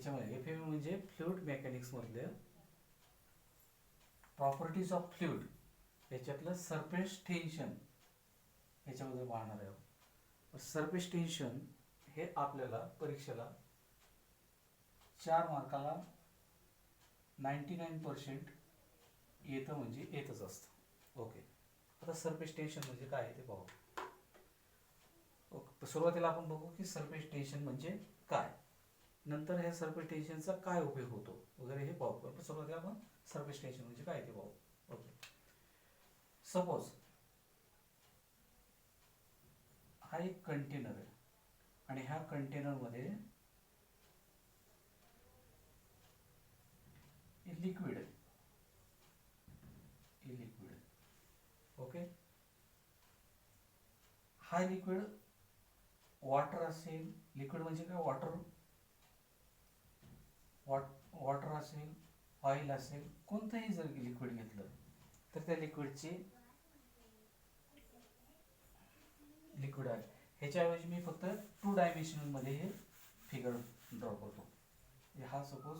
याच्यामध्ये एफ म्हणजे fluid mechanics मधले प्रॉपर्टीज ऑफ फ्लुइड याच्यातलं सरफेस टेन्शन याच्यामध्ये पाहणार आहे. सरफेस टेन्शन हे आपल्याला परीक्षेला 4 मार्काला 99% येतं म्हणजे येतच असतं. ओके, आता सरफेस टेन्शन म्हणजे काय आहे ते पाहू. ओके, सुरुवातीला आपण बघू की सरफेस टेन्शन म्हणजे काय, नंतर ह्या सरफेस टेन्शनचा काय उपयोग होतो वगैरे हे पाहू. पण सुरुवातीला आपण सरफेस टेन्शन म्हणजे काय ते पाहू. ओके, सपोज हा एक कंटेनर आहे आणि ह्या कंटेनरमध्ये लिक्विड आहे, लिक्विड आहे. ओके, हा लिक्विड वॉटर असेल, लिक्विड म्हणजे काय, वॉटर असेल, ऑइल असेल, कोणतंही जर लिक्विड घेतलं तर त्या लिक्विडचे लिक्विड आहे. ह्याच्याऐवजी मी फक्त 2 डायमेन्शनल मध्ये हे फिगर ड्रॉ करतो. हा सपोज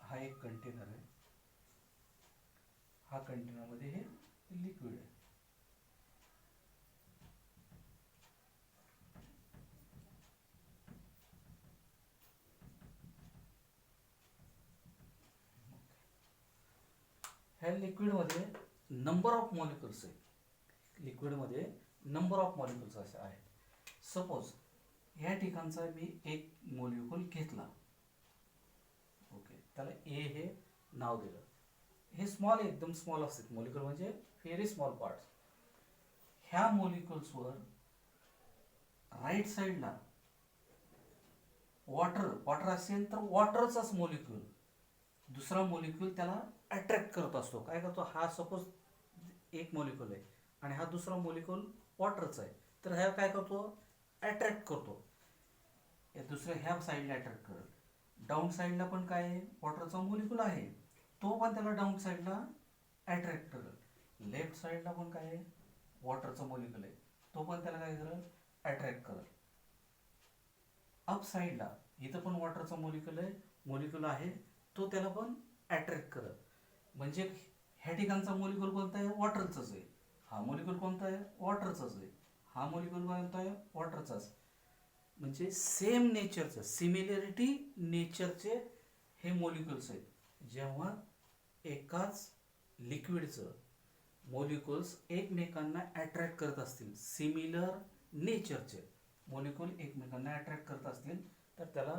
हा एक कंटेनर आहे, हा कंटेनर मध्ये हे लिक्विड आहे. ह्या लिक्विड मध्ये नंबर ऑफ मॉलिक्युल्स आहे, लिक्विड मध्ये नंबर ऑफ मॉलिक्युल्स असे आहेत. सपोज ह्या ठिकाणचा मी एक मॉलिक्यूल घेतला. ओके, त्याला ए हे नाव दिलं. हे स्मॉल, एकदम स्मॉल असतात मॉलिक्यूल, म्हणजे व्हेरी स्मॉल पार्ट्स. ह्या मॉलिक्युल्सवर राईट साईडला वॉटर असेल तर वॉटरचाच मॉलिक्यूल दुसरा मॉलिक्यूल त्याला अट्रॅक्ट करत असतो. काय करतो, हा सपोज एक मॉलिक्यूल आहे आणि हा दुसरा मॉलिक्यूल वॉटरचा आहे, तर ह्या काय करतो, अट्रॅक्ट करतो. या दुसऱ्या ह्या साईडला अट्रॅक्ट करत. डाऊन साईडला पण काय आहे, वॉटरचा मॉलिक्यूल आहे, तो पण त्याला डाऊन साईडला अट्रॅक्ट करत. लेफ्ट साईडला पण काय आहे, वॉटरचा मॉलिक्यूल आहे, तो पण त्याला काय करत, अट्रॅक्ट करत. अप साईडला इथं पण वॉटरचा मॉलिक्यूल आहे, तो त्याला पण अट्रॅक्ट करत. म्हणजे ह्या ठिकाणचा मॉलिक्यूल कोणता आहे, वॉटरचाच आहे. हा मॉलिक्यूल कोणता आहे, वॉटरचाच आहे. हा मॉलिक्यूल कोणता आहे, वॉटरचाच. म्हणजे सेम नेचरचं, सिमिलॅरिटी नेचरचे हे मॉलिक्युल्स आहेत. जेव्हा एकाच लिक्विडचं मॉलिक्युल्स एकमेकांना अट्रॅक्ट करत असतील, सिमिलर नेचरचे मॉलिक्यूल एकमेकांना अट्रॅक्ट करत असतील, तर त्याला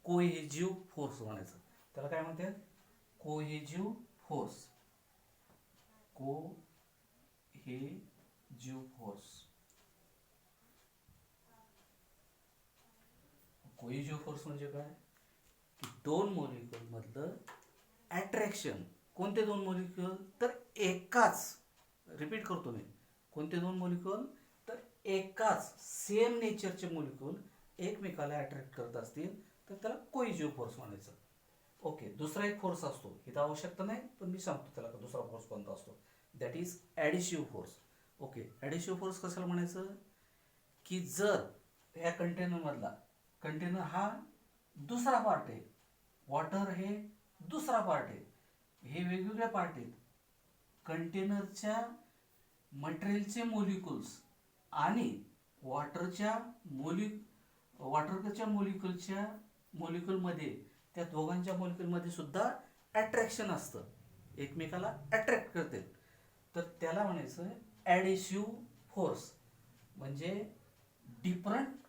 कोहेजिव्ह फोर्स म्हणायचं. त्याला काय म्हणतात, cohesive force. Cohesive force. Cohesive force म्हणजे काय, की दोन मॉलिक्यूल मधलं अट्रॅक्शन. कोणते दोन मॉलिक्यूल, तर एकाच, रिपीट करतो मी, कोणते दोन मॉलिक्यूल, तर एकाच सेम नेचरचे मॉलिक्यूल एकमेकाला अट्रॅक्ट करत असतील तर त्याला कोहेजिव्ह फोर्स म्हणायचं. ओके, दुसरा एक फोर्स असतो, इथं आवश्यकता नाही पण मी सांगतो त्याला का दुसरा फोर्स कोणता असतो. That is adhesive force. Okay, adhesive force कशाला म्हणायचं, की जर या कंटेनर हा दुसरा पार्ट आहे, वॉटर हे दुसरा पार्ट आहे, हे वेगवेगळे पार्ट आहेत. कंटेनरच्या मटेरियलचे मॉलिक्युल्स आणि वॉटरच्या मॉलिक्युलमध्ये, त्या दोघांच्या मॉलिक्युलमध्ये सुद्धा अट्रॅक्शन असतं, एकमेकाला अट्रॅक्ट करते. तर त्याला म्हणायचं ॲडिशिव्ह फोर्स. म्हणजे डिफरंट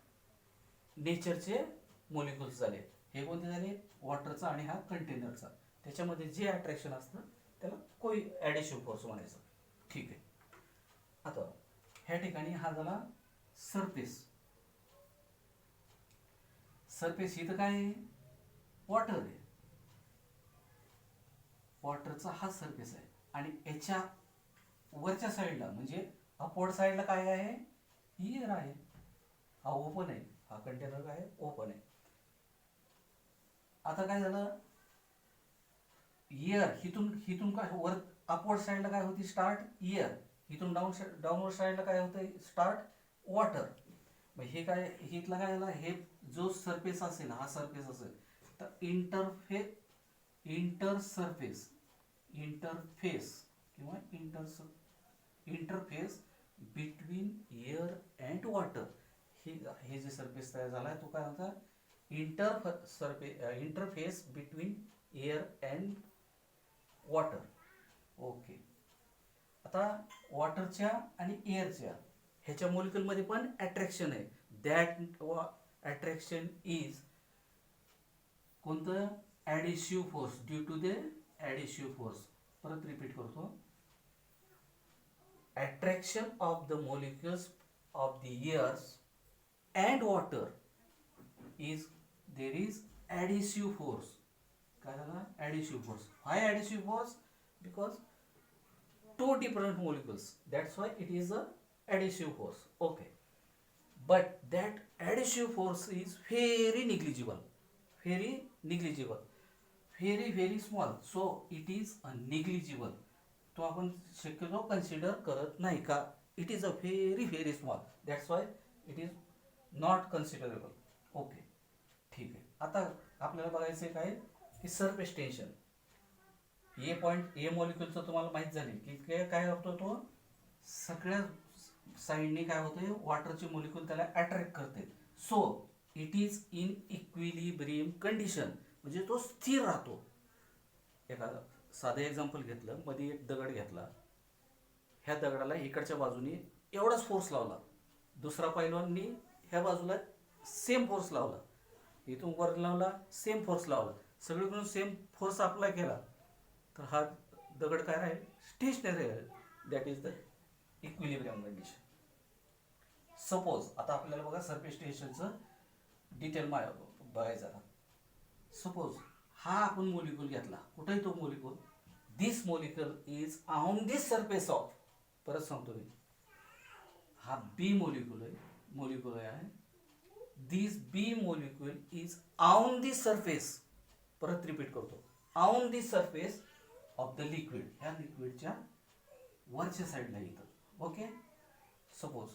नेचरचे मॉलिक्युल्स झाले. हे कोणते झाले, वॉटरचा आणि हा कंटेनरचा, त्याच्यामध्ये जे अट्रॅक्शन असतं त्याला ॲडिशिव्ह फोर्स म्हणायचं. ठीक आहे. आता ह्या ठिकाणी हा झाला सरफेस. सरफेस इथं काय आहे, वॉटर आहे, वॉटरचा हा सरफेस आहे. आणि याच्या वरच्या साईडला म्हणजे अपवर्ड साईडला काय आहे, एअर आहे. हा ओपन आहे, हा कंटेनर काय आहे, ओपन आहे. आता काय झालं, एअर हिथून काय वर अपवर्ड साईडला काय होती, स्टार्ट एअर, इथून डाऊनवर्ड साईडला काय होतं, स्टार्ट वॉटर. मग हे काय, हिथला काय झालं, हे जो सरफेस असेल, हा सरफेस असेल, तर इंटरफेस किंवा interface between air and water, हे जे सरफेस तयार झाला आहे तो काय म्हणतात, interface between air and water. Okay. आता वॉटरच्या आणि एअरच्या ह्याच्या मॉलिक्युलमध्ये पण अट्रॅक्शन आहे. दॅट अट्रॅक्शन इज कोणतं, adhesive force, due to the adhesive force. परत रिपीट करतो, attraction of the molecules of the airs and water is there is adhesive force. काय झाला, adhesive force. Why adhesive force? Because two different molecules, that's why it is a adhesive force. Okay, but that adhesive force is very negligible, very small, so it is a negligible. तो आपण शक्यतो consider करत नाही का, it is a very small, that's why it is not considerable. Okay, ठीक आहे. आता आपल्याला बघायचं आहे काय की सरफेस टेन्शन. ए पॉईंट, ए मॉलिक्युलचं तुम्हाला माहीत झाले की काय करतो, तो सगळ्या साईडने काय होते, वॉटरचे मॉलिक्युल त्याला अट्रॅक्ट करते. So it is in equilibrium condition, म्हणजे तो स्थिर राहतो. एखादा साधं एक्झाम्पल घेतलं, मध्ये एक दगड घेतला, ह्या दगडाला इकडच्या बाजूने एवढाच फोर्स लावला, दुसरा पैलवाननी ह्या बाजूला सेम फोर्स लावला, इथून वर लावला सेम फोर्स लावला, सगळीकडून सेम फोर्स अप्लाय केला, तर हा दगड काय राहील, स्टेशनरी राहील. That is the equilibrium condition. Suppose आता आपल्याला बघा सरफेस टेन्शनचं डिटेल बघायचं आता. सपोज हा आपण मॉलिक्यूल घेतला, कुठे आहे तो molecule, this molecule is on this surface of, परत सांगतो मी, हा बी मॉलिक्यूल आहे, this B molecule is on this surface, परत रिपीट करतो, on this surface of the liquid, ह्या लिक्विडच्या वरच्या साईडला येतं. ओके, सपोज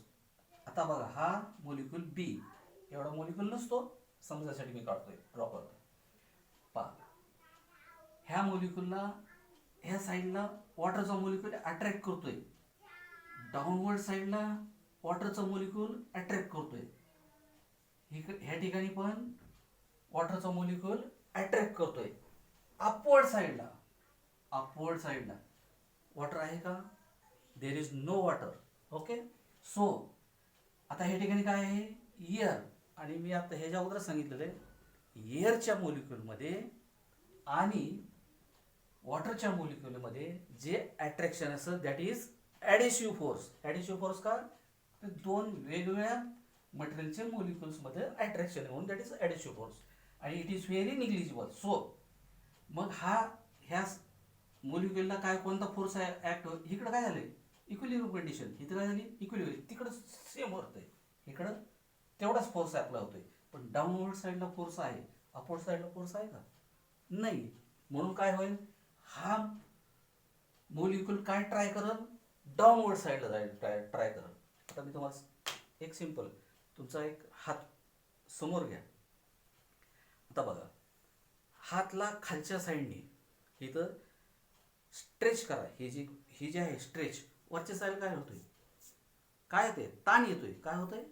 आता बघा हा मॉलिक्यूल बी, एवढा मॉलिक्यूल नसतो, समजायसाठी मी काढतोय प्रॉपर. पहा, ह्या मॉलिक्यूलला ह्या साईडला वॉटरचा मॉलिक्यूल अट्रॅक्ट करतोय, डाऊनवर्ड साईडला वॉटरचा मॉलिक्यूल अट्रॅक्ट करतोय, ह्या ठिकाणी पण वॉटरचा मॉलिक्यूल अट्रॅक्ट करतोय. अपवर्ड साईडला वॉटर आहे का, there is no water. Okay, so आता ह्या ठिकाणी काय आहे, एअर, आणि मी आता ह्याच्या अगोदर सांगितलेलं आहे, एअरच्या मॉलिक्यूलमध्ये आणि वॉटरच्या मॉलिक्यूलमध्ये जे अट्रॅक्शन असतं that is adhesive force. ॲडिशिव्ह force का, तर दोन वेगवेगळ्या मटेरियलच्या मॉलिक्युल्समध्ये अट्रॅक्शन होऊन दॅट इज ॲडिशिव्ह फोर्स, आणि it is very negligible. So मग ह्या मॉलिक्युलला काय, कोणता फोर्स ॲक्ट होत, इकडं काय झालंय, इक्विलिब्रियम कंडिशन, इथं काय झाली, इक्विलिब्रियम, तिकडं सेम होतंय, इकडं तेवढाच फोर्स अप्लाय होतोय. पण डाऊनवर्ड साईडला फोर्स आहे, अपवर्ड साईडला फोर्स आहे का, नाही. म्हणून काय होईल, हा मॉलिक्यूल काय ट्राय करल, डाऊनवर्ड साईडला जाईल, ट्राय करल. आता मी तुम्हाला एक सिंपल, तुमचा एक हात समोर घ्या. आता बघा, हातला खालच्या साईडने इथं स्ट्रेच करा, ही जी आहे स्ट्रेच, वरच्या साईड काय होतोय, काय येते, ताण येतोय, काय होतंय,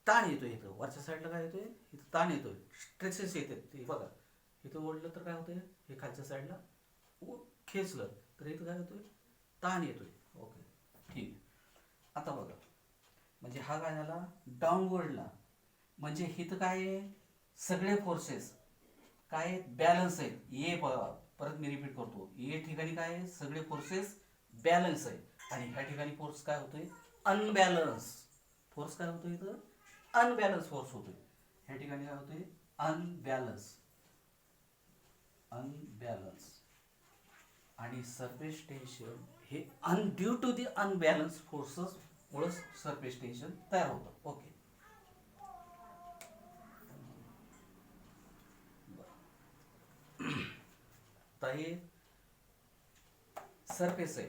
ताण येतोय. इथं वरच्या साईडला काय येतोय, इथं ताण येतोय, स्ट्रेचेस येतात. ते बघा, इथं ओढलं तर काय होतंय, हे खालच्या साईडला खेचलं तर इथं काय होतोय, ताण येतोय. ओके, ठीक. आता बघा, म्हणजे हा काय झाला, डाऊनवर्डला, म्हणजे इथं काय आहे, सगळे फोर्सेस काय बॅलन्स आहेत. ए परत मी रिपीट करतो, ए ठिकाणी काय आहे, सगळे फोर्सेस बॅलन्स आहे, आणि ह्या ठिकाणी फोर्स काय होतोय, अनबॅलन्स फोर्स काय होतोय, इथं अनबॅलन्स फोर्स होतोय, ह्या ठिकाणी काय होतोय, अनबॅलन्स. आणि सरफेस टेन्शन हे due to the unbalance forces मुळे सरफेस टेन्शन तयार होतं. ओके, तर हे सरफेस आहे,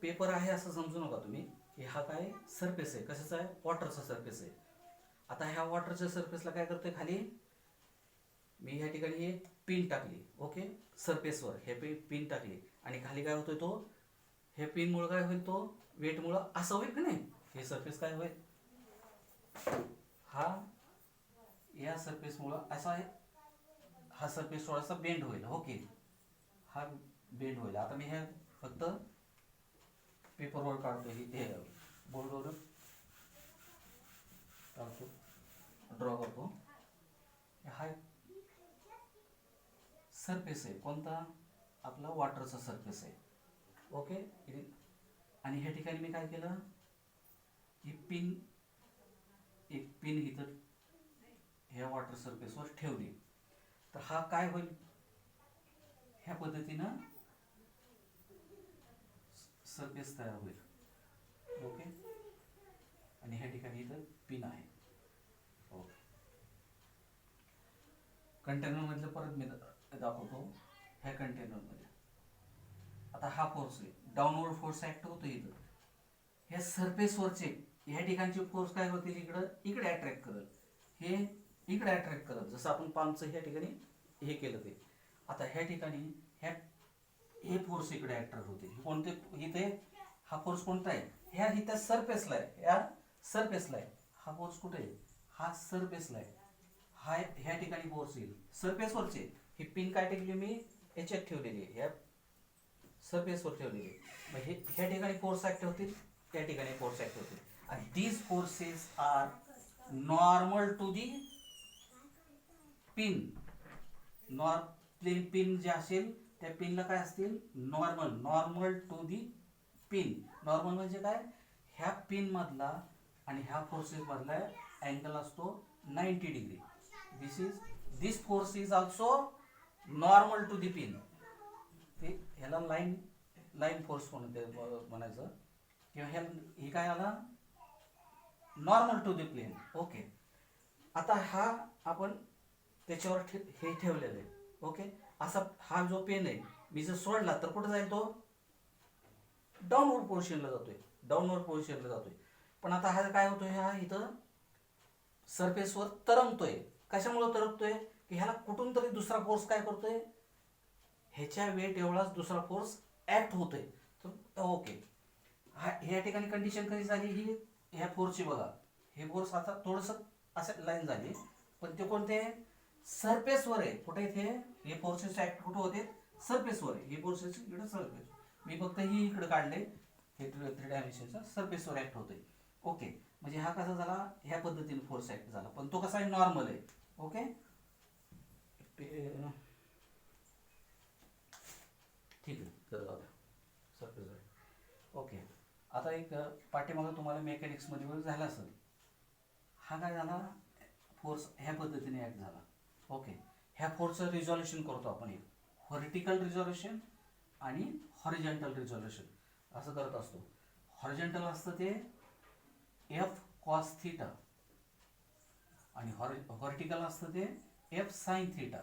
पेपर आहे असं समजू नका तुम्ही, की हा काय सरफेस आहे, कशाचा आहे, वॉटरचा सरफेस आहे. आता ह्या वॉटरच्या सरफेसला काय करतोय खाली, मी ह्या ठिकाणी एक पिन टाकली, ओके, सरफेसवर हे पिन टाकली आणि खाली काय होतोय तो, हे पिनमुळे काय होईल, तो वेटमुळं असं होईल का नाही, हे सरफेस काय होईल, हा या सरफेसमुळं असा आहे, हा सरफेस थोडासा बेंड होईल, ओके, हा बेंड होईल. आता मी हे फक्त पेपरवर काढतो, हे बोर्डवर काढतो, ड्रॉ करतो. हा सरफेस आहे, कोणता, आपला वॉटरचा सरफेस आहे, ओके. आणि ह्या ठिकाणी मी काय केलं, ही पिन, एक पिन इथं ह्या वॉटर सरफेसवर ठेवली, तर हा काय होईल, ह्या पद्धतीनं सरफेस तयार होईल, ओके. आणि ह्या ठिकाणी इथं पिन आहे, ओके. कंटेनर मधलं परत मी दाखवतो, ह्या कंटेनर मध्ये आता हा फोर्स आहे, डाऊनवर्ड फोर्स ऍक्ट होतो इथं, ह्या सरफेसवरचे ह्या ठिकाणचे फोर्स काय होतील, इकडे अट्रॅक्ट करत, हे इकडे अट्रॅक्ट करत, जसं आपण पामचं ह्या ठिकाणी हे केलं ते. आता ह्या ठिकाणी हे फोर्स इकडे अट्रॅक्ट होते, कोणते, इथे हा फोर्स कोणता आहे, ह्या सरफेसला आहे, ह्या सरफेसला आहे, हा फोर्स कुठे आहे, हा सरफेसला आहे, हा ह्या ठिकाणी फोर्स येईल सरफेसवरचे, ही पिन काय टेकली मी याच्यात ठेवलेली आहे, ह्या सरफेसवर ठेवलेली आहे, मग हे ह्या ठिकाणी फोर्स ऍक्ट होतील, त्या ठिकाणी फोर्स ऍक्ट होतील, आणि these forces are normal to the pin, pin जे असेल त्या पिनला काय असतील, normal to the pin. Normal म्हणजे काय, ह्या पिन मधला आणि ह्या फोर्सेस मधला अँगल असतो 90 degree. This force is also normal to the pin. ते ह्याला लाईन फोर्स म्हणायचं, किंवा हे काय आला, normal to the plane, okay. आता हा आपण त्याच्यावर हे ठेवलेलं आहे, ओके. असा हा जो पेन आहे, मी जर सोडला तर कुठे जाईल, तो डाऊनवर्ड पोझिशनला जातोय, पण आता हा काय होतोय, हा इथं सरफेसवर तरंगतोय. कशामुळे तरंगतोय, की ह्याला कुठून तरी दुसरा फोर्स काय करतोय, ह्याच्या वेट एवढाच दुसरा फोर्स ऍक्ट होतोय, तर ओके. ह्या ठिकाणी कंडिशन कशी झाली, ही ह्या फोर्सची बघा, हे फोर्स आता थोडस असं लाईन झाली, पण ते कोणते, सरफेसवर आहे, कुठे इथे हे फोर्सेस ऍक्ट कुठे होते, सरफेसवर आहे, हे फोर्सेस इकडे सरफेस, मी फक्त ही इकडे काढले, हे 3 डायमेन्शनचा सरफेसवर ऍक्ट होतोय, ओके. म्हणजे हा कसा झाला, ह्या पद्धतीने फोर्स ऍक्ट झाला, पण तो कसा आहे, नॉर्मल आहे, ओके. ठीक आहे, सरफेस, ओके. आता एक पाठीमागं तुम्हाला मेकॅनिक्स मध्ये झाला असेल, हा काय झाला, फोर्स ह्या पद्धतीने ऍक्ट झाला, ओके. ह्या फोर्सचं रिझॉल्युशन करतो आपण, एक व्हर्टिकल रिझॉल्युशन आणि हॉरिझॉन्टल रिझॉल्युशन असं करत असतो. हॉरिझॉन्टल असतं ते एफ कॉस थीटा, आणि व्हर्टिकल असतं ते एफ साइन थीटा,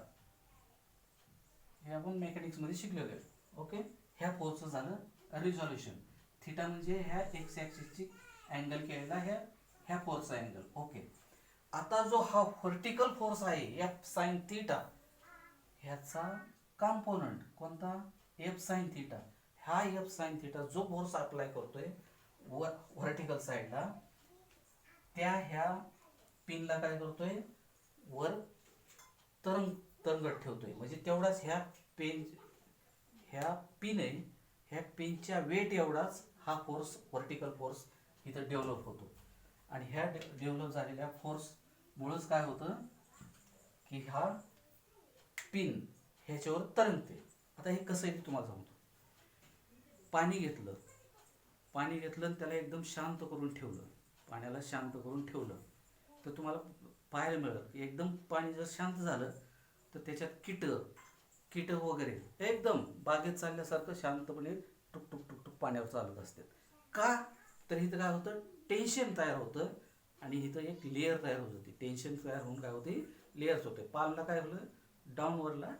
हे आपण मेकॅनिक्स मध्ये शिकलेलो आहे, ओके. ह्या फोर्सचं झालं रिझॉल्युशन, थीटा म्हणजे ह्या एक्स ऍक्सिसची अँगल केलेला ह्या फोर्सचा अँगल, ओके. आता जो हा व्हर्टिकल फोर्स आहे एफ साइन थीटा, ह्याचा कंपोनंट कोणता, एफ साइन थीटा. हा एफ साइन थीटा जो फोर्स अप्लाय करतोय व्हर्टिकल साइडला, त्या ह्या पिनला काय करतोय, वर तरंगत ठेवतोय, म्हणजे तेवढाच ह्या पिन आहे, ह्या पिनच्या वेट एवढाच हा फोर्स, व्हर्टिकल फोर्स इथं डेव्हलप होतो, आणि ह्या डेव्हलप झालेल्या फोर्स मुळेच काय होतं, की हा पिन ह्याच्यावर तरंगते. आता हे कसं आहे तुम्हाला सांगतो, पाणी घेतलं आणि त्याला एकदम शांत करून ठेवलं, पाण्याला शांत करून ठेवलं, तर तुम्हाला पाहायला मिळेल की एकदम पाणी जर शांत झालं तर त्याच्यात कीटक वगैरे एकदम बागेत चालल्यासारखं शांतपणे टुक टुक टुक टुक पाण्यावर चालत असतात. का, तर इथं काय होतं, टेन्शन तयार होतं, आणि इथं एक लेअर तयार होत होती, टेन्शन तयार होऊन काय होते, लेअर्स होते. पामला काय होतं, डाऊनवरला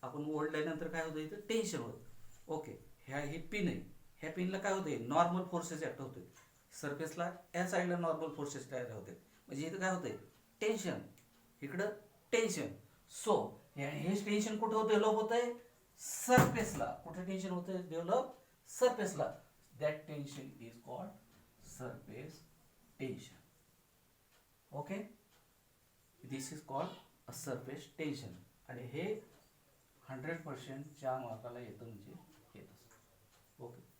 आपण ओढल्यानंतर काय होतं, इथं टेन्शन होतं, ओके. ही पिन आहे, ह्या पिनला काय होते, नॉर्मल फोर्सेस ऍक्ट होते, सरफेसला या साईडला नॉर्मल फोर्सेस तयार होते, म्हणजे इथं काय होतंय, टेन्शन, इकडं टेन्शन. सो हे टेन्शन कुठं होतं, डेव्हलप होतंय सरफेसला. कुठे टेन्शन होतंय डेव्हलप, सरफेसला. That tension is called surface tension. Okay, this is called a surface tension. आणि हे 100% 4 मार्काला येतं म्हणजे येतच. ओके.